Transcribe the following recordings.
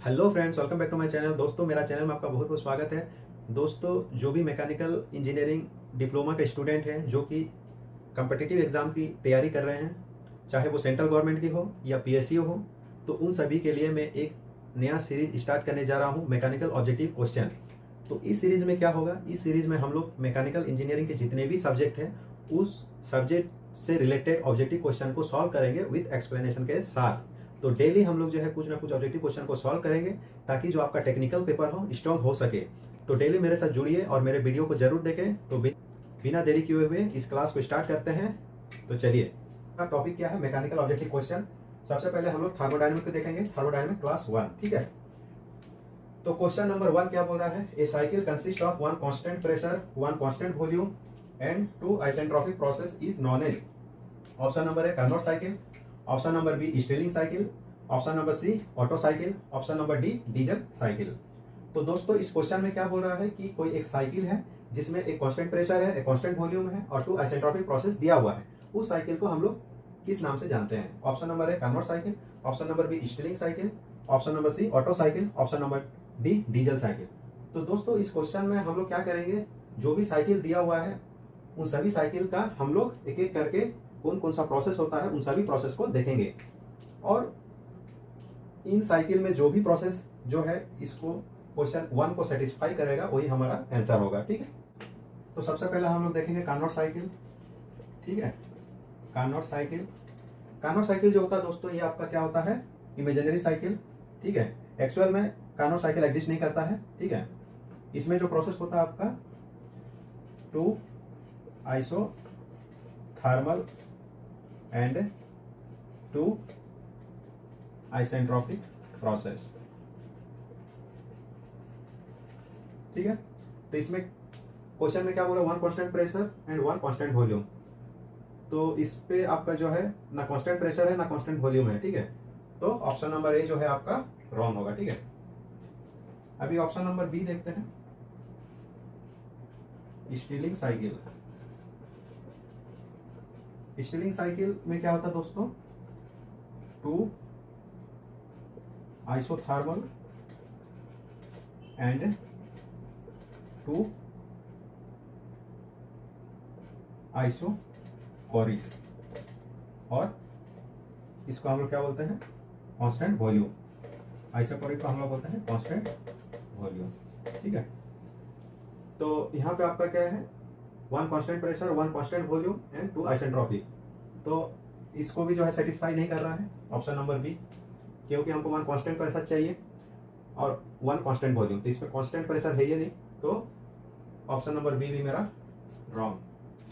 Hello friends, welcome back to my channel. दोस्तों, मेरा channel में आपका बहुत बहुत स्वागत है। दोस्तों, जो भी मैकेनिकल इंजीनियरिंग डिप्लोमा के स्टूडेंट हैं जो कि कम्पिटिटिव एग्ज़ाम की तैयारी कर रहे हैं, चाहे वो सेंट्रल गवर्नमेंट की हो या पीएसयू हो, तो उन सभी के लिए मैं एक नया सीरीज स्टार्ट करने जा रहा हूँ, मैकेनिकल ऑब्जेक्टिव क्वेश्चन। तो इस सीरीज में क्या होगा, इस सीरीज में हम लोग मैकेनिकल इंजीनियरिंग के जितने भी सब्जेक्ट हैं उस सब्जेक्ट से रिलेटेड ऑब्जेक्टिव क्वेश्चन को सॉल्व करेंगे विद एक्सप्लेनेशन के साथ। तो डेली हम लोग जो है कुछ ना कुछ ऑब्जेक्टिव क्वेश्चन को सॉल्व करेंगे ताकि जो आपका टेक्निकल पेपर हो स्ट्रॉन्ग हो सके। तो डेली मेरे साथ जुड़िए और मेरे वीडियो को जरूर देखें। तो बिना देरी किए हुए इस क्लास को स्टार्ट करते हैं। तो चलिए, टॉपिक क्या है, मैकेनिकल ऑब्जेक्टिव क्वेश्चन। सबसे पहले हम लोग थर्मोडायनेमिक को देखेंगे, थर्मोडायनेमिक क्लास 1। ठीक है, तो क्वेश्चन नंबर 1 क्या बोल रहा है, a cycle consist of 1 constant pressure, 1 constant volume and 2 isentropic process is known as. Option number A Carnot cycle, option number B Stirling cycle, option number C Otto cycle, option number D diesel cycle. तो दोस्तों, इस question में क्या बोल रहा है कि कोई एक साइकिल है जिसमें एक कांस्टेंट प्रेशर है, एक कांस्टेंट वॉल्यूम है और 2 आइसेंट्रोपिक प्रोसेस दिया हुआ है। उस साइकिल को हम लोग किस नाम से जानते हैं। Option number A Carnot cycle, option number B Stirling cycle, option number C Otto cycle, option number D diesel cycle. तो दोस्तों, इस क्वेश्चन में हम लोग क्या करेंगे, जो भी साइकिल दिया हुआ है उन सभी साइकिल का हम लोग एक एक करके कौन कौन सा प्रोसेस होता है उन सभी प्रोसेस को देखेंगे, और इन साइकिल में जो भी प्रोसेस जो है इसको क्वेश्चन 1 को सेटिस्फाई करेगा वही हमारा आंसर होगा। ठीक है, तो सबसे पहले हम लोग देखेंगे कार्नोट साइकिल। ठीक है, कार्नोट साइकिल, कार्नोट साइकिल जो होता है दोस्तों, ये आपका क्या होता है, इमेजिनरी साइकिल। ठीक है, एक्चुअल में कार्नोट साइकिल एग्जिस्ट नहीं करता है। ठीक है, इसमें जो प्रोसेस होता है आपका 2 आइसोथर्मल एंड 2 आइसेंट्रोपिक प्रोसेस। ठीक है, तो इसमें क्वेश्चन में क्या बोला, 1 constant pressure and 1 constant volume. तो इस पे आपका जो है ना कांस्टेंट प्रेशर है ना कांस्टेंट वॉल्यूम है। ठीक है, तो ऑप्शन नंबर ए जो है आपका रॉन्ग होगा। ठीक है, अभी ऑप्शन नंबर बी देखते हैं, स्टिरलिंग साइकिल। स्टिरलिंग साइकिल में क्या होता है दोस्तों, 2 आइसोथर्मल एंड 2 आइसोकोरिक, और इसको हम लोग क्या बोलते हैं, कांस्टेंट वॉल्यूम। आइसोकोरिक को हम लोग बोलते हैं कांस्टेंट वॉल्यूम। ठीक है, तो यहाँ पे आपका क्या है, 1 constant pressure, 1 constant volume and 2 isentropic. तो इसको भी जो है सेटिस्फाई नहीं कर रहा है ऑप्शन नंबर बी, क्योंकि हमको 1 कांस्टेंट प्रेशर चाहिए और 1 कांस्टेंट वॉल्यूम, तो इसमें कांस्टेंट प्रेशर है ये नहीं, तो ऑप्शन नंबर बी भी मेरा रॉन्ग।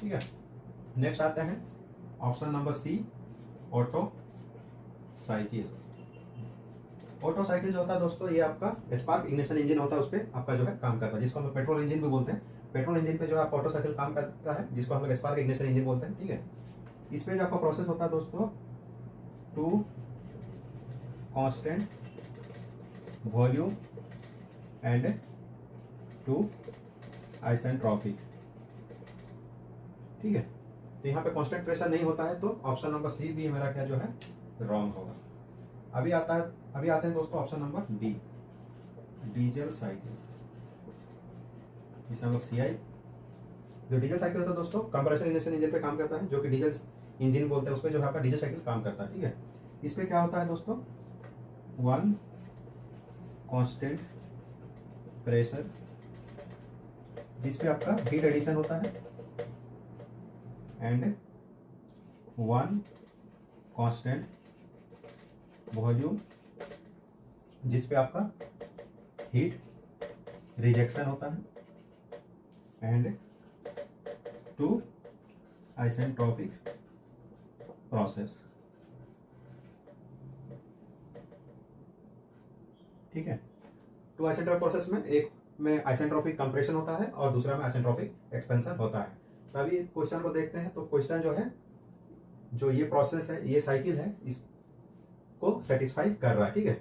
ठीक है, नेक्स्ट आते हैं option number C Otto cycle. Otto cycle जो होता है दोस्तों, ये आपका स्पार्क इग्निशन इंजन होता है, उस पर आपका जो है काम करता है, जिसको हम लोग पेट्रोल इंजन भी बोलते हैं। पेट्रोल इंजन पे जो है आपका ऑटो साइकिल काम करता है, जिसको हम लोग स्पार्क इग्निशन इंजन बोलते हैं। ठीक है, इस पे जो आपका प्रोसेस होता है दोस्तों, 2 कांस्टेंट वॉल्यूम एंड 2 आइसेंट्रोपिक। ठीक है, तो यहाँ पे कांस्टेंट प्रेशर नहीं होता है, तो ऑप्शन नंबर सी भी मेरा क्या जो है रॉन्ग होगा। अभी आते हैं दोस्तों option number D, diesel cycle. जिसे हम लोग CI, जो डीजल साइकिल होता है दोस्तों, कंप्रेसर इंडक्शन इंजन पे काम करता है, जो कि डीजल इंजन बोलते हैं, उस पर जो है आपका डीजल साइकिल काम करता है। ठीक है, इस पे क्या होता है दोस्तों, 1 कांस्टेंट प्रेशर जिसपे आपका हीट एडिशन होता है एंड 1 कांस्टेंट वॉल्यूम जिसपे आपका हीट रिजेक्शन होता है एंड 2 आइसेंट्रोपिक प्रोसेस। ठीक है, 2 आइसेंट्रोपिक प्रोसेस में एक में आइसेंट्रोपिक कंप्रेशन होता है और दूसरा में आइसेंट्रोपिक एक्सपेंशन होता है। तो अभी क्वेश्चन को देखते हैं। तो क्वेश्चन जो है, जो ये प्रोसेस है, ये साइकिल है, इसको सेटिस्फाई कर रहा है। ठीक है,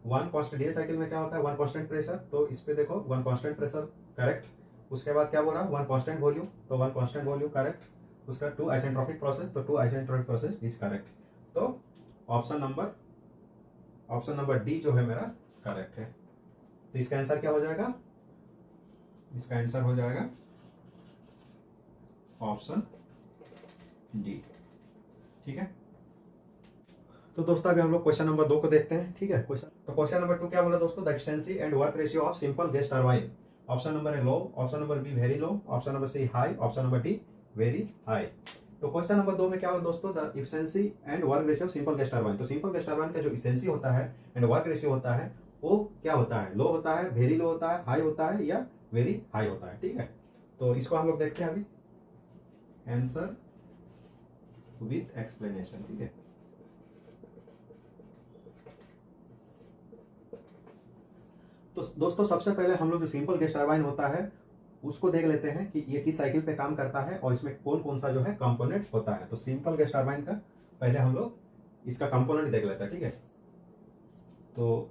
1 कांस्टेंट, ये साइकिल में क्या होता है, 1 कांस्टेंट प्रेशर, तो इस पे देखो 1 कांस्टेंट प्रेशर करेक्ट। उसके बाद क्या बोला, 1 कांस्टेंट वॉल्यूम, तो 1 कांस्टेंट वॉल्यूम करेक्ट। उसका 2 आइसेंट्रोपिक प्रोसेस, तो 2 आइसेंट्रोपिक प्रोसेस इज करेक्ट। तो ऑप्शन नंबर डी जो है मेरा करेक्ट है। तो इसका आंसर क्या हो जाएगा? इसका आंसर हो जाएगा ऑप्शन डी। ठीक है, तो दोस्तों अभी हम लोग क्वेश्चन नंबर 2 को देखते हैं। ठीक है, क्वेश्चन नंबर 2 क्या बोला दोस्तों? The efficiency and work ratio of simple gas turbine. Option number A low, option number B very low, option number C high, option number D very high. तो question number 2 में क्या होगा दोस्तों? The efficiency and work ratio of simple gas turbine. तो simple gas turbine का जो efficiency होता है एंड वर्क रेशियो होता है वो क्या होता है? लो होता है, वेरी लो होता है, हाई होता है या वेरी हाई होता है। ठीक है, तो इसको हम लोग देखते हैं अभी, आंसर विथ एक्सप्लेनेशन। ठीक है, तो दोस्तों सबसे पहले हम लोग जो सिंपल गैस टरबाइन होता है उसको देख लेते हैं कि ये किस साइकिल पे काम करता है और इसमें कौन कौन सा जो है कंपोनेंट होता है। तो सिंपल गैस टरबाइन का पहले हम लोग इसका कंपोनेंट देख लेते हैं। ठीक है, तो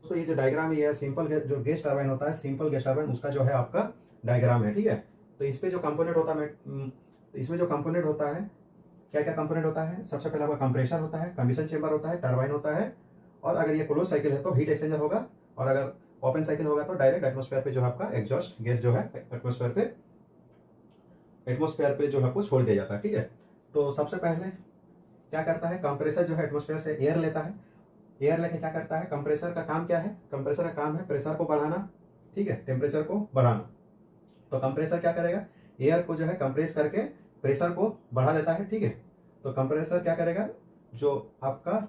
ये जो डायग्राम है सिंपल जो गैस टरबाइन होता है, सिंपल गैस टरबाइन उसका जो है आपका डायग्राम है। ठीक है, तो इस पे जो कंपोनेंट होता है तो इसमें जो कंपोनेंट होता है, क्या क्या कंपोनेंट होता है? सबसे पहला आपका कंप्रेसर होता है, कंबशन चेंबर होता है, टरबाइन होता है, और अगर ये क्लोज साइकिल है तो हीट एक्सचेंजर होगा, और अगर ओपन साइकिल होगा तो डायरेक्ट एटमोस्फेयर पे जो है आपका एग्जॉस्ट गैस जो है एटमोस्फेयर पे जो है आपको छोड़ दिया जाता है। ठीक है, तो सबसे पहले क्या करता है? कंप्रेसर जो है एटमोस्फेयर से एयर लेता है, एयर लेके क्या करता है? कंप्रेसर का काम क्या है? कंप्रेसर का काम है प्रेशर को बढ़ाना। ठीक है, टेम्परेचर को बढ़ाना। तो कंप्रेसर क्या करेगा? एयर को जो है कंप्रेस करके प्रेशर को बढ़ा देता है। ठीक है, तो कंप्रेसर क्या करेगा? जो आपका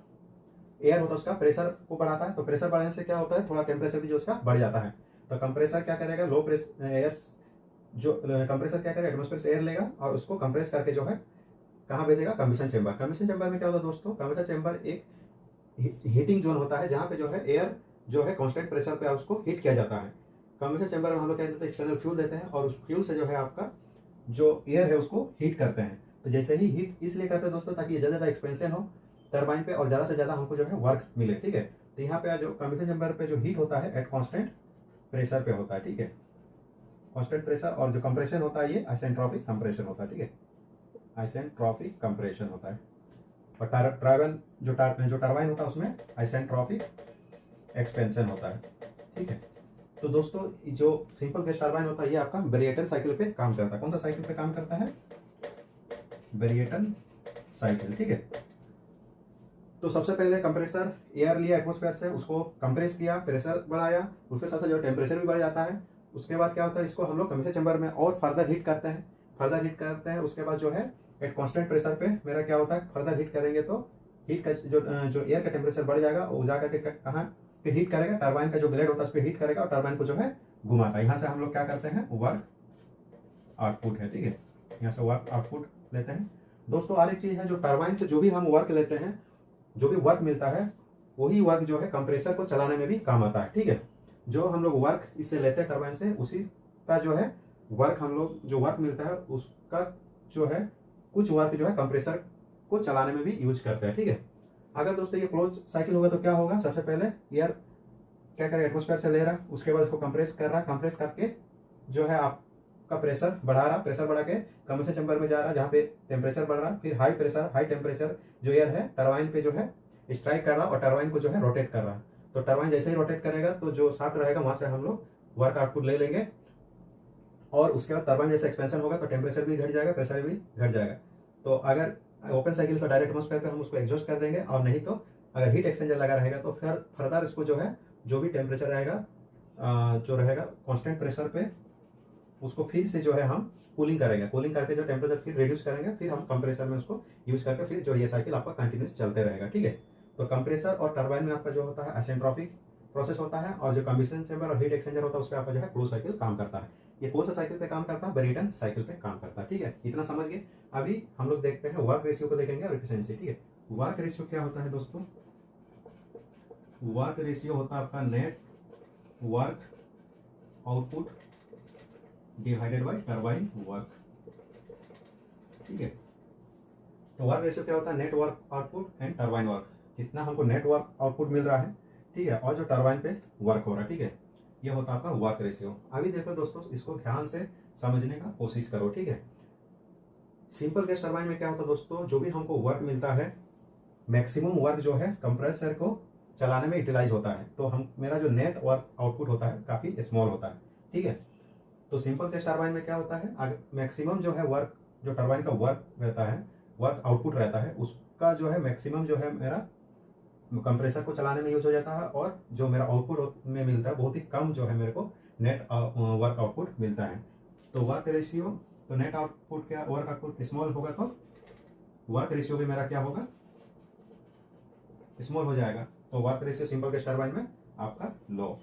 एयर होता है उसका प्रेशर को बढ़ाता है, तो प्रेशर बढ़ने से क्या होता है? थोड़ा टेम्परेचर भी जो उसका बढ़ जाता है। तो कंप्रेसर क्या करेगा? लो प्रेशर एयर जो कंप्रेसर क्या करेगा? एटमोस्फेयर से एयर लेगा और उसको कंप्रेस करके जो है कहाँ भेजेगा? Combustion chamber. कम्बशन चेंबर में क्या होता है दोस्तों? कम्बशन चेंबर एक हीटिंग जोन होता है जहाँ पे जो है एयर जो है कांस्टेंट प्रेशर पे उसको हीट किया जाता है। कम्बशन चेंबर में हम लोग क्या देते हैं? एक्सटर्नल फ्यूल देते हैं और उस फ्यूल से जो है आपका जो एयर है उसको हीट करते हैं। तो जैसे ही हीट इसलिए करते हैं दोस्तों ताकि ये ज़्यादा एक्सपेंशन हो टरबाइन पे और ज़्यादा से ज़्यादा हमको जो है वर्क मिले। ठीक है, तो यहाँ पे जो कम्बशन चेंबर पे जो हीट होता है एट कॉन्स्टेंट प्रेशर पे होता है। ठीक है, कॉन्स्टेंट प्रेशर, और जो कंप्रेशन होता है ये आइसेंट्रोपिक कंप्रेशन होता है। ठीक है, आइसेंट्रोपिक कंप्रेशन होता है। और टरबाइन जो टरबाइन होता है उसमें आइसेंट्रोपिक एक्सपेंशन होता है। ठीक है, तो दोस्तों जो सिंपल गैस टरबाइन होता है ये आपका ब्रेटन साइकिल पे काम करता है। कौन सा साइकिल पे काम करता है? Brayton cycle. ठीक है, तो सबसे पहले कंप्रेसर एयर लिया एटमोस्फेयर से, उसको कंप्रेस किया, प्रेशर बढ़ाया, उसके साथ जो टेम्परेचर भी बढ़ जाता है। उसके बाद क्या होता है? इसको हम लोग कम्बशन चेंबर में और फर्दर हीट करते हैं। उसके बाद जो है एट कांस्टेंट प्रेशर पे मेरा क्या होता है? फर्दर हीट करेंगे तो हीट का जो एयर का टेम्परेचर बढ़ जाएगा, वो जा करके कहाँ पे हीट करेगा? टरबाइन का जो ब्लेड होता है उस पर हीट करेगा और टरबाइन को जो है घुमाता है। यहाँ से हम लोग क्या करते हैं? वर्क आउटपुट है। ठीक है, यहाँ से वर्क आउटपुट लेते हैं। दोस्तों और एक चीज़ है, जो टरबाइन से जो भी हम वर्क लेते हैं, जो भी वर्क मिलता है वही वर्क जो है कंप्रेसर को चलाने में भी काम आता है। ठीक है, जो हम लोग वर्क इससे लेते हैं टरबाइन से, उसी का जो है वर्क हम लोग जो वर्क मिलता है उसका जो है कुछ वर्क जो है कंप्रेसर को चलाने में भी यूज करते हैं। ठीक है, अगर दोस्तों ये क्लोज साइकिल होगा तो क्या होगा? सबसे पहले एयर क्या करेगा? एटमोस्फेयर से ले रहा, उसके बाद उसको कंप्रेस कर रहा, कंप्रेस करके जो है आपका प्रेशर बढ़ा रहा, प्रेशर बढ़ा के कम्बशन चेंबर में जा रहा जहाँ पे टेम्परेचर बढ़ रहा, फिर हाई प्रेशर हाई टेम्परेचर जो एयर है टरबाइन पे जो है स्ट्राइक कर रहा और टरबाइन को जो है रोटेट कर रहा। तो टरबाइन जैसे ही रोटेट करेगा तो जो शाफ्ट रहेगा वहाँ से हम लोग वर्क आउटपुट ले लेंगे, और उसके बाद टरबाइन जैसे एक्सपेंशन होगा तो टेम्परेचर भी घट जाएगा, प्रेशर भी घट जाएगा। तो अगर ओपन साइकिल तो डायरेक्ट एटमोस्फेयर पे हम उसको एग्जॉस्ट कर देंगे, और नहीं तो अगर हीट एक्सचेंजर लगा रहेगा तो फिर फर्दर इसको जो है जो भी टेम्परेचर रहेगा जो रहेगा कांस्टेंट प्रेशर पे, उसको फिर से जो है हम कूलिंग करेंगे, कूलिंग करके जो टेम्परेचर फिर रिड्यूस करेंगे, फिर हम कंप्रेसर में उसको यूज करके फिर जो ये साइकिल आपका कंटिन्यूस चलते रहेगा। ठीक है, तो कंप्रेसर और टरबाइन में आपका जो होता है असेंट्रोपिक प्रोसेस होता है, और जो कम्बशन चेंबर और हीट एक्सचेंजर होता है उस पर आपका जो है क्लोज साइकिल काम करता है। ये कौन सा साइकिल पे काम करता है? ब्रेटन साइकिल पे काम करता है। ठीक है, इतना समझ गए। अभी हम लोग देखते हैं वर्क रेशियो को देखेंगे और एफिशिएंसी। ठीक है, वर्क रेशियो क्या होता है दोस्तों? वर्क रेशियो होता है आपका net work output divided by turbine work. ठीक है, तो वर्क रेशियो क्या होता है? Net work output and turbine work, कितना हमको नेट वर्क आउटपुट मिल रहा है, ठीक है, और जो टरबाइन पे वर्क हो रहा है। ठीक है, ये होता है आपका वर्क रेशियो। अभी देखो दोस्तों, इसको ध्यान से समझने का कोशिश करो। ठीक है, सिंपल गैस टरबाइन में क्या होता है दोस्तों? जो भी हमको वर्क मिलता है, मैक्सिमम वर्क जो है कंप्रेसर को चलाने में यूटिलाइज होता है, तो हम मेरा जो नेट वर्क आउटपुट होता है काफी स्मॉल होता है। ठीक है, तो सिंपल गैस टरबाइन में क्या होता है? अगर मैक्सिमम जो है वर्क, जो टरबाइन का वर्क रहता है, वर्क आउटपुट रहता है, उसका जो है मैक्सिमम जो है मेरा कंप्रेसर को चलाने में यूज हो जाता है, और जो मेरा आउटपुट में मिलता है बहुत ही कम जो है मेरे को नेट वर्क आउटपुट मिलता है। तो वर्क रेशियो, तो नेट आउटपुट क्या, वर्क आउटपुट स्मॉल होगा तो वर्क रेशियो भी मेरा क्या होगा? स्मॉल हो जाएगा। तो work ratio simple gas turbine में आपका लो।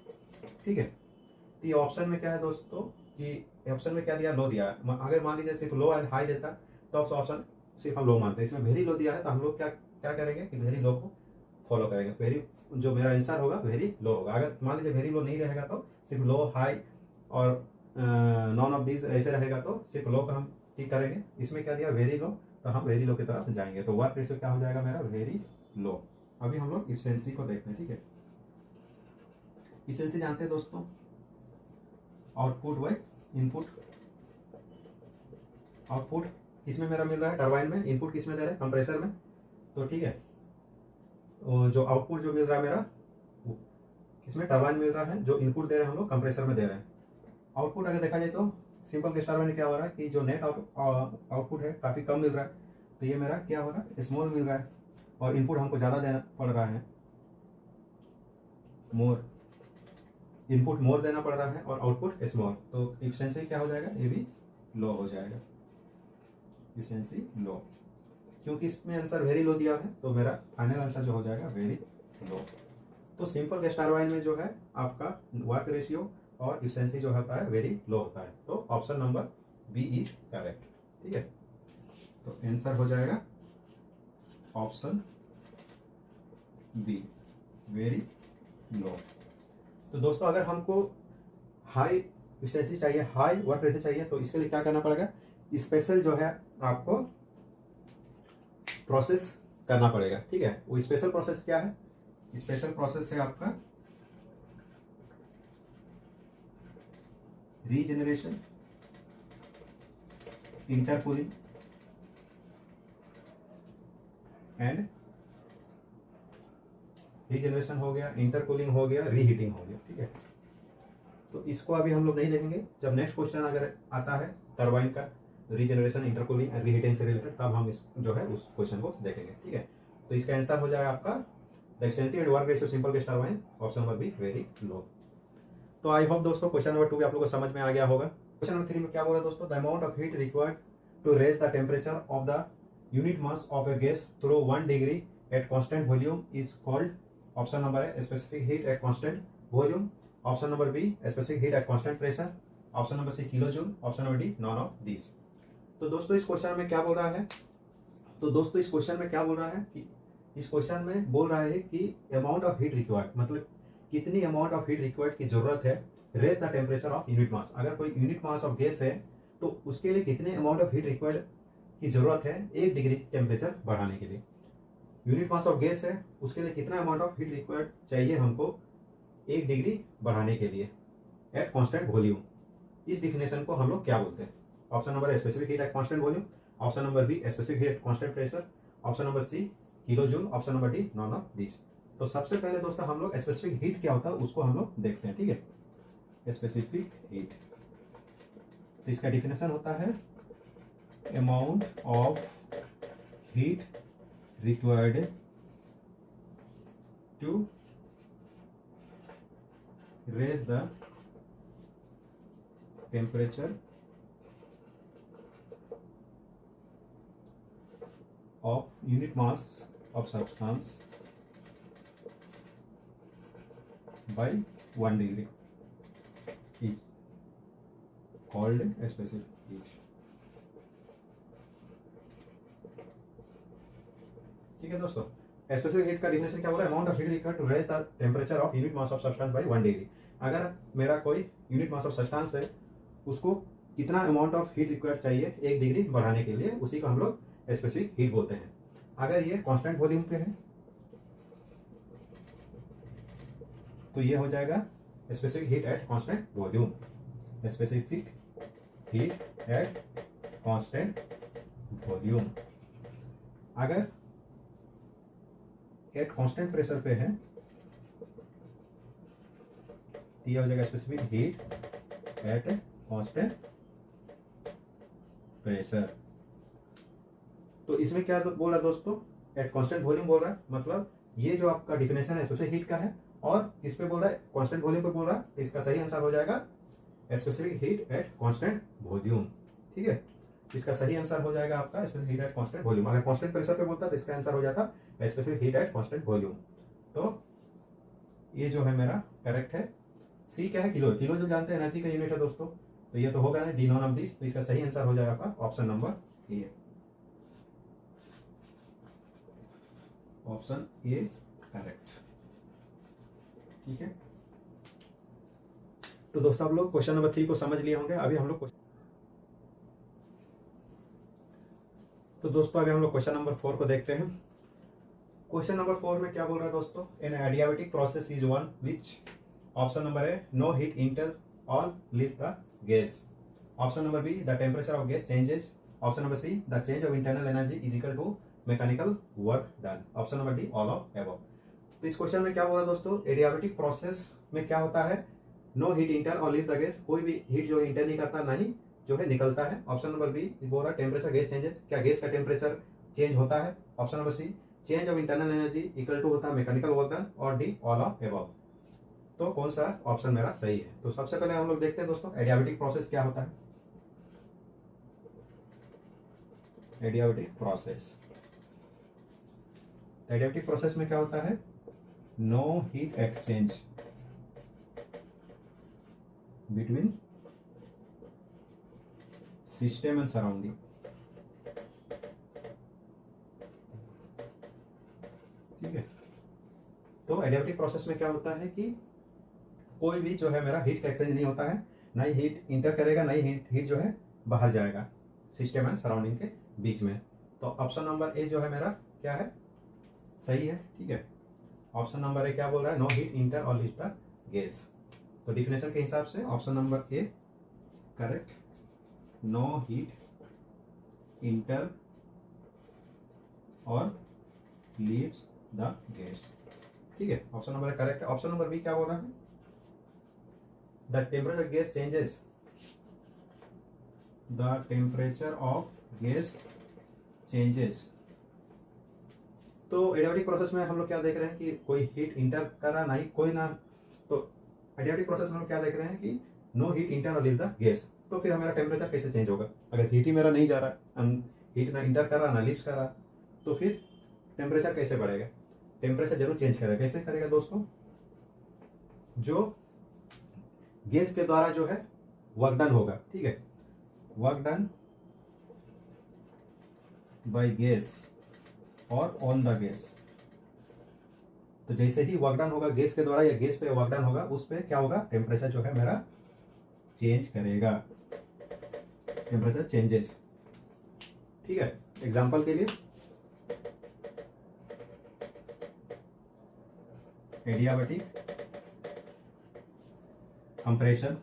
ठीक है, तो ये ऑप्शन में क्या है दोस्तों कि ऑप्शन में क्या दिया? लो दिया है। अगर मान लीजिए सिर्फ लो एंड हाई देता तो ऑप्शन सिर्फ हम लो मानते हैं, इसमें वेरी लो दिया है तो हम लोग क्या क्या करेंगे कि वेरी लो को फॉलो करेंगे। वेरी, जो मेरा आंसर होगा वेरी लो होगा। अगर मान लीजिए वेरी लो नहीं रहेगा तो सिर्फ लो, हाई और नॉन ऑफ दीज ऐसे रहेगा तो सिर्फ लो का हम ठीक करेंगे। इसमें क्या दिया? वेरी लो, तो हम वेरी लो की तरफ जाएंगे। तो वर्क रेशियो क्या हो जाएगा मेरा? Very low. अभी हम लोग इफिशिएंसी को देखते हैं। ठीक है, इफिशिएंसी जानते हैं दोस्तों? Output by input. आउटपुट किसमें मेरा मिल रहा है? टरबाइन में। इनपुट किसमें दे रहे हैं? कंप्रेसर में। तो ठीक है, जो आउटपुट जो मिल रहा है मेरा किसमें? टरबाइन मिल रहा है। जो इनपुट दे रहे हैं हम लोग कंप्रेसर में दे रहे हैं। आउटपुट अगर देखा जाए तो सिंपल गैस टरबाइन में क्या हो रहा है कि जो नेट आउटपुट है काफ़ी कम मिल रहा है, तो ये मेरा क्या हो रहा है? स्मॉल मिल रहा है, और इनपुट हमको ज़्यादा देना पड़ रहा है, मोर। इनपुट मोर देना पड़ रहा है और आउटपुट स्मॉल, तो इफिशिएंसी क्या हो जाएगा? ये भी लो हो जाएगा। इफिशिएंसी लो, क्योंकि इसमें आंसर वेरी लो दिया है, तो मेरा फाइनल आंसर जो हो जाएगा वेरी लो। तो सिंपल गैस टरबाइन में जो है आपका वर्क रेशियो और इफिशिएंसी जो होता है वेरी लो होता है। तो option number B is correct. ठीक है, तो आंसर हो जाएगा ऑप्शन बी, वेरी लो। तो दोस्तों, अगर हमको हाई इफिशिएंसी चाहिए, हाई वर्क रेशियो चाहिए, तो इसके लिए क्या करना पड़ेगा? स्पेशल जो है आपको प्रोसेस करना पड़ेगा। ठीक है, वो स्पेशल प्रोसेस क्या है? स्पेशल प्रोसेस है आपका रीजेनरेशन, इंटरकूलिंग एंड, रीजेनरेशन हो गया, इंटरकूलिंग हो गया, रीहीटिंग हो गया। ठीक है, तो इसको अभी हम लोग नहीं देखेंगे। जब नेक्स्ट क्वेश्चन अगर आता है टरबाइन का रीजेनरेशन, इंटरकूलिंग एंड रीहीटिंग से रिलेटेड, तब हम इस जो है उस क्वेश्चन को देखेंगे। ठीक है, तो इसका आंसर हो जाएगा आपका the efficiency and work ratio simple gas turbine, option number B, very low. तो आई होप दोस्तों क्वेश्चन नंबर 2 भी आप लोगों को समझ में आ गया होगा। क्वेश्चन नंबर 3 में क्या बोला दोस्तों? The amount of heat required to raise the temperature of the unit mass of a gas through 1 degree at constant volume is called. Option number है specific heat at constant volume. Option number B specific heat at constant pressure. Option number C kilo joule. Option number D none of this. तो दोस्तों, इस question में क्या बोल रहा है? तो दोस्तों, इस क्वेश्चन में क्या बोल रहा है कि इस क्वेश्चन में बोल रहा है कि अमाउंट ऑफ हीट रिक्वायर्ड, मतलब कितनी अमाउंट ऑफ हीट रिक्वायर्ड की जरूरत है raise the temperature of unit mass. अगर कोई यूनिट मास ऑफ गैस है तो उसके लिए कितने अमाउंट ऑफ हीट रिक्वायर्ड की जरूरत है 1 डिग्री टेम्परेचर बढ़ाने के लिए। यूनिट मास ऑफ गैस है, उसके लिए कितना अमाउंट ऑफ हीट रिक्वायर्ड चाहिए हमको 1 डिग्री बढ़ाने के लिए एट कांस्टेंट वॉल्यूम। इस डिफिनेशन को हम लोग क्या बोलते हैं? ऑप्शन नंबर है specific heat at constant volume. Option number B specific heat at constant pressure. Option number C kilo joule. Option number D none of this. तो सबसे पहले दोस्तों हम लोग स्पेसिफिक हीट क्या होता है उसको हम लोग देखते हैं। ठीक है, स्पेसिफिक हीट, तो इसका डिफिनेशन होता है amount of heat required to raise the temperature of unit mass of substance by 1 degree is called a specific heat। ठीक है दोस्तों, स्पेसिफिक हीट का डिफिनेशन क्या बोला? Amount of heat required to raise the temperature of unit mass of substance by 1 degree. अगर मेरा कोई unit mass of substance है, उसको कितना अमाउंट ऑफ हीट रिक्वायर्ड चाहिए 1 डिग्री बढ़ाने के लिए, उसी को हम लोग स्पेसिफिक हीट बोलते हैं। अगर ये कांस्टेंट वॉल्यूम पे है तो ये हो जाएगा specific heat at constant volume. Specific heat at constant volume. अगर एट कांस्टेंट प्रेशर पे है तो यह हो जाएगा specific heat at constant pressure. तो इसमें क्या बोल रहा है दोस्तों? एट कांस्टेंट वॉल्यूम बोल रहा है, मतलब ये जो आपका डिफिनेशन है स्पेसिफिक हीट का है, और इस पे बोल रहा है कांस्टेंट वॉल्यूम पे बोल रहा है, तो इसका सही आंसर हो जाएगा specific heat at constant volume. ठीक है, इसका सही आंसर हो जाएगा आपका specific heat at constant volume. अगर कांस्टेंट प्रेशर पे बोलता तो इसका आंसर हो जाता specific heat at constant volume. तो ये जो है मेरा करेक्ट है। सी क्या है? किलो। किलो जो जानते हैं एनर्जी का यूनिट है दोस्तों, तो ये तो होगा ना डी नॉन ऑफ दिस, तो इसका सही आंसर हो जाएगा आपका option number A. Option A correct. ठीक है, तो दोस्तों आप लोग क्वेश्चन नंबर 3 को समझ लिए होंगे। अभी हम लोग क्वेश्चन नंबर 4 को देखते हैं। क्वेश्चन नंबर 4 में क्या बोल रहा है दोस्तों? An adiabatic process is one which, option number A no heat enter all leave the gas. Option number B the temperature of gas changes. Option number C the change of internal energy is equal to mechanical work done. Option number D all of above. तो इस question में क्या बोला दोस्तों? Adiabatic process में क्या होता है? No heat enter or leave the gas, कोई भी हीट जो इंटर नहीं करता, नहीं जो है निकलता है। ऑप्शन नंबर बी बोल रहा है टेम्परेचर गैस चेंजेस, क्या गैस का टेम्परेचर चेंज होता है। Option number C change of internal energy equal to होता है मैकेनिकल वर्क डन, और डी ऑल ऑफ अबव। तो कौन सा ऑप्शन मेरा सही है? तो सबसे पहले हम लोग देखते हैं दोस्तों एडियाबेटिक प्रोसेस क्या होता है। एडियाबेटिक प्रोसेस, एडियाबेटिक प्रोसेस में क्या होता है? No heat exchange between system and surrounding. ठीक है, तो एडियाबेटिक प्रोसेस में क्या होता है कि कोई भी जो है मेरा हीट का एक्सचेंज नहीं होता है, ना ही हीट इंटर करेगा, ना ही हीट जो है बाहर जाएगा सिस्टम एंड सराउंडिंग के बीच में। तो ऑप्शन नंबर ए जो है मेरा क्या है? सही है। ठीक है, ऑप्शन नंबर ए क्या बोल रहा है? No heat enter or leave the gas. तो डिफिनेशन के हिसाब से option number A correct. No heat enter or leaves the gas. ठीक है, ऑप्शन नंबर ए करेक्ट है। ऑप्शन नंबर बी क्या बोल रहा है? The temperature gas changes, the temperature of gas changes. तो एडियाबेटिक प्रोसेस में हम लोग क्या देख रहे हैं कि कोई हीट इंटर कर रहा, नहीं कोई ना। तो एडियाबेटिक प्रोसेस में हम लोग क्या देख रहे हैं कि no heat enter or leave the gas. तो फिर हमारा टेम्परेचर कैसे चेंज होगा? अगर हीट ही मेरा नहीं जा रहा, हीट ना इंटर कर रहा ना लीव्स कर रहा, तो फिर टेम्परेचर कैसे बढ़ेगा? टेम्परेचर जरूर चेंज करेगा। कैसे करेगा दोस्तों? जो गैस के द्वारा जो है वर्क डन होगा, ठीक है, वर्क डन बाय गैस और ऑन द गैस। तो जैसे ही वर्क डन होगा गैस के द्वारा या गैस पे वर्क डन होगा, उस पे क्या होगा? टेम्परेचर जो है मेरा चेंज करेगा, टेम्परेचर चेंजेस। ठीक है, एग्जांपल के लिए एडियाबेटिक कंप्रेशन,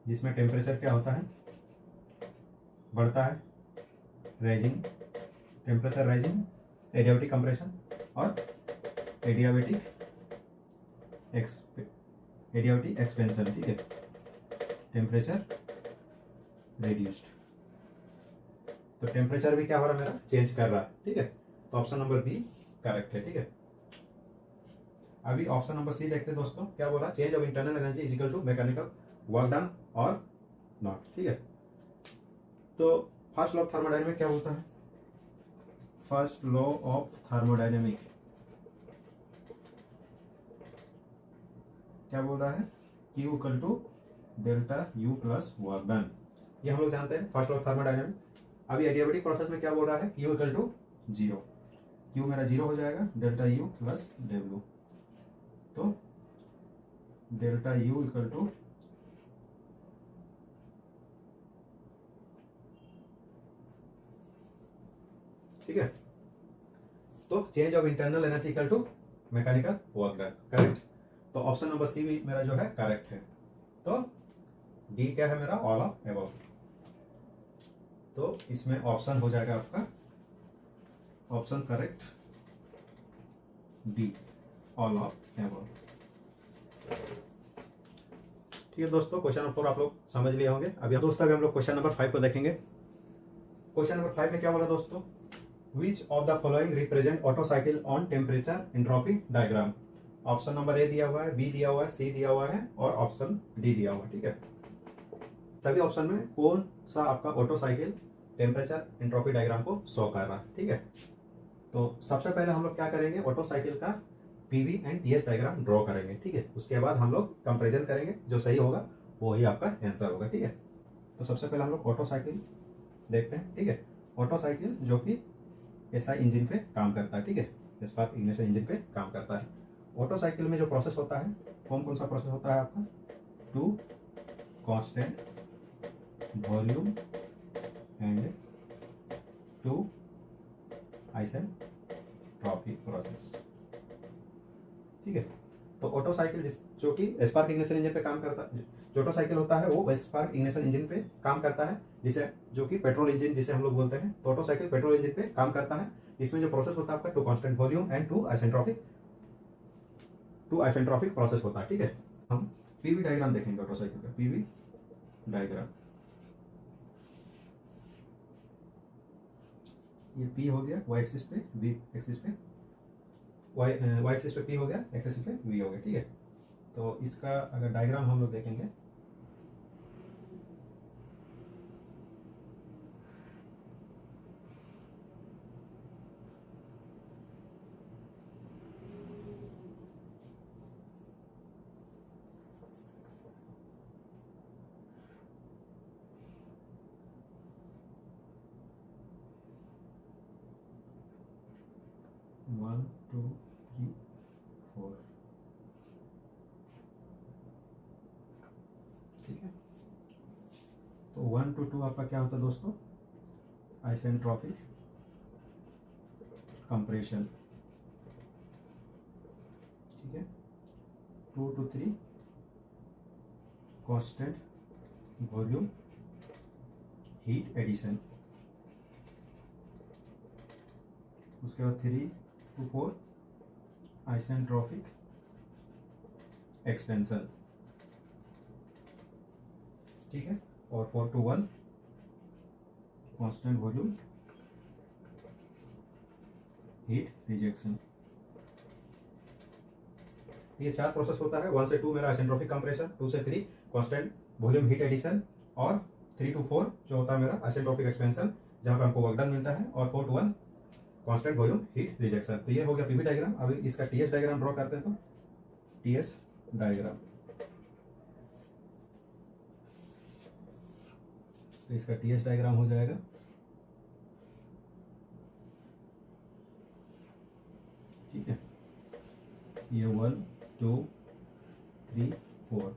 जिसमें टेम्परेचर क्या होता है? बढ़ता है, rising, temperature rising, adiabatic compression. और एडियाबेटिक एक्सपेंशन। ठीक है, टेम्परेचर रिड्यूस्ड। तो टेम्परेचर भी क्या हो रहा है मेरा? चेंज कर रहा है। ठीक है, तो ऑप्शन नंबर बी करेक्ट है। ठीक है, अभी ऑप्शन नंबर सी देखते हैं दोस्तों, क्या बोल रहा है, change of internal energy is equal to mechanical work done or not. ठीक है, तो फर्स्ट लॉ ऑफ थर्मोडायनेमिक क्या बोलता है, फर्स्ट लॉ ऑफ थर्मोडायनेमिक क्या बोल रहा है, Q equal to delta U plus work done. ये हम लोग जानते हैं फर्स्ट लॉ ऑफ थर्मोडायनेमिक। अभी एडियाबेटिक प्रोसेस में क्या बोल रहा है, Q equal to zero, Q मेरा जीरो हो जाएगा, डेल्टा U प्लस W, तो डेल्टा U इक्वल टू ठीक है, तो change of internal energy equal to mechanical work done, correct. तो ऑप्शन नंबर सी भी मेरा जो है करेक्ट है। तो डी क्या है मेरा, ऑल ऑफ एबव। तो इसमें ऑप्शन हो जाएगा आपका option correct D, all of above. ठीक है दोस्तों, क्वेश्चन नंबर 4 आप लोग समझ लिए होंगे। अभी दोस्तों अभी हम लोग क्वेश्चन नंबर 5 को देखेंगे। क्वेश्चन नंबर 5 में क्या बोला दोस्तों, Which of the following represent auto cycle on temperature entropy diagram. Option number ए दिया हुआ है, बी दिया हुआ है, सी दिया हुआ है और ऑप्शन डी दिया हुआ है। ठीक है, सभी ऑप्शन में कौन सा आपका auto cycle temperature entropy diagram को शो कर रहा है। ठीक है, तो सबसे पहले हम लोग क्या करेंगे, ऑटो साइकिल का PV and TS diagram draw करेंगे। ठीक है, उसके बाद हम लोग कंपेरिजन करेंगे, जो सही होगा वो ही आपका आंसर होगा। ठीक है, तो सबसे पहले हम लोग ऑटो साइकिल देखते हैं। ठीक है, ऑटो साइकिल जो कि एसआई इंजन पे काम करता है। ठीक है, स्पार्क इग्निशन इंजन पे काम करता है। ऑटो साइकिल में जो प्रोसेस होता है, कौन कौन सा प्रोसेस होता है आपका, two constant volume and two isentropic process. ठीक है, तो ऑटो साइकिल जो कि स्पार्क इग्निशन इंजन पे काम करता है, जो ऑटो साइकिल होता है वो स्पार्क इग्निशन इंजन पे काम करता है, जिसे जो कि पेट्रोल इंजन जिसे हम लोग बोलते हैं। तो ऑटो साइकिल पेट्रोल इंजन पे काम करता है। इसमें जो प्रोसेस होता है आपका two constant volume and two isentropic process होता है। ठीक है, हम पीवी डायग्राम देखेंगे ऑटो साइकिल का, पीवी डायग्राम। ये पी हो गया वाई एक्सिस पे, वी एक्सिस पे वाई एक्सिस पे पी हो गया, एक्सिस पे वी हो गया। ठीक है, तो इसका अगर डायग्राम हम लोग देखेंगे, वन टू थ्री फोर। ठीक है, तो 1 to 2 आपका क्या होता है दोस्तों, आइसेंट्रोपिक कंप्रेशन। ठीक है, 2 to 3 constant volume heat addition. उसके बाद 3 to 4 आइसेंट्रोपिक एक्सपेंशन। ठीक है, और 4 to 1 constant volume heat rejection. ये 4 प्रोसेस होता है। 1 से 2 मेरा आइसेंट्रोपिक कंप्रेशन, 2 से 3 कांस्टेंट वॉल्यूम हीट एडिशन और 3 to 4 जो होता है मेरा आइसेंट्रोपिक एक्सपेंशन, जहां पे हमको वर्क डन मिलता है, और 4 to 1 constant volume heat rejection. तो ये हो गया पीवी डायग्राम। अभी इसका टीएस डायग्राम ड्रॉ करते हैं। तो टीएस डायग्राम, तो इसका टीएस डायग्राम हो जाएगा, ठीक है, ये 1 2 3 4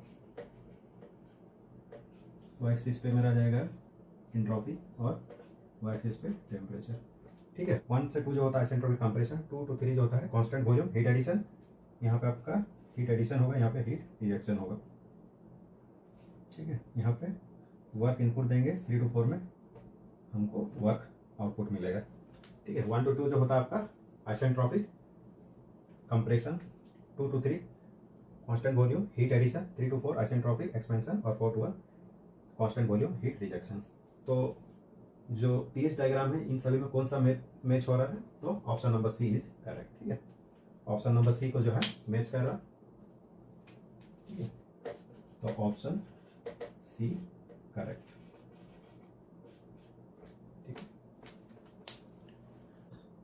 वाई एक्सिस पे मेरा जाएगा एंट्रोपी और वाई एक्सिस पे टेम्परेचर। ठीक है, 1 से 2 जो होता है आइसेंट्रोपिक कंप्रेशन, 2 to 3 जो होता है कांस्टेंट वॉल्यूम हीट एडिशन। यहाँ पे आपका हीट एडिशन होगा, यहाँ पे हीट रिजेक्शन होगा। ठीक है, यहाँ पे वर्क इनपुट देंगे, 3 to 4 में हमको वर्क आउटपुट मिलेगा। ठीक है, 1 to 2 जो होता है आपका isentropic compression, 2 to 3 constant volume heat addition, 3 to 4 isentropic expansion और 4 to 1 constant volume heat rejection. तो जो पीएच डायग्राम है इन सभी में कौन सा मैच हो रहा है, तो option number C is correct. ठीक है, ऑप्शन नंबर सी को जो है मैच कर रहा। ठीक है, तो ऑप्शन सी करेक्ट। ठीक है,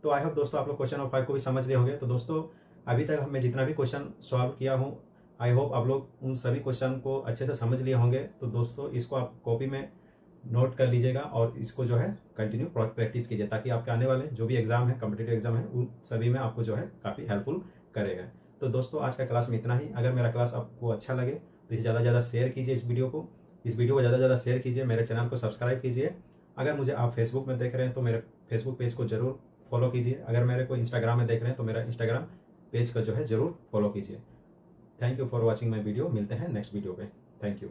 तो आई होप दोस्तों आप लोग क्वेश्चन नंबर 5 को भी समझ रहे होंगे। तो दोस्तों अभी तक मैं जितना भी क्वेश्चन सॉल्व किया हूँ, आई होप आप लोग उन सभी क्वेश्चन को अच्छे से समझ लिए होंगे। तो दोस्तों इसको आप कॉपी में नोट कर लीजिएगा और इसको जो है कंटिन्यू प्रैक्टिस कीजिए, ताकि आपके आने वाले जो भी एग्जाम है, कॉम्पिटिटिव एग्जाम है, उन सभी में आपको जो है काफ़ी हेल्पफुल करेगा। तो दोस्तों आज का क्लास में इतना ही। अगर मेरा क्लास आपको अच्छा लगे तो इसे ज़्यादा से ज़्यादा शेयर कीजिए, इस वीडियो को ज़्यादा से ज़्यादा शेयर कीजिए, मेरे चैनल को सब्सक्राइब कीजिए। अगर मुझे आप फेसबुक में देख रहे हैं तो मेरे फेसबुक पेज को जरूर फॉलो कीजिए। अगर मेरे को इंस्टाग्राम में देख रहे हैं तो मेरा इंस्टाग्राम पेज को जो है जरूर फॉलो कीजिए। Thank you for watching my video. मिलते हैं नेक्स्ट वीडियो पे। Thank you.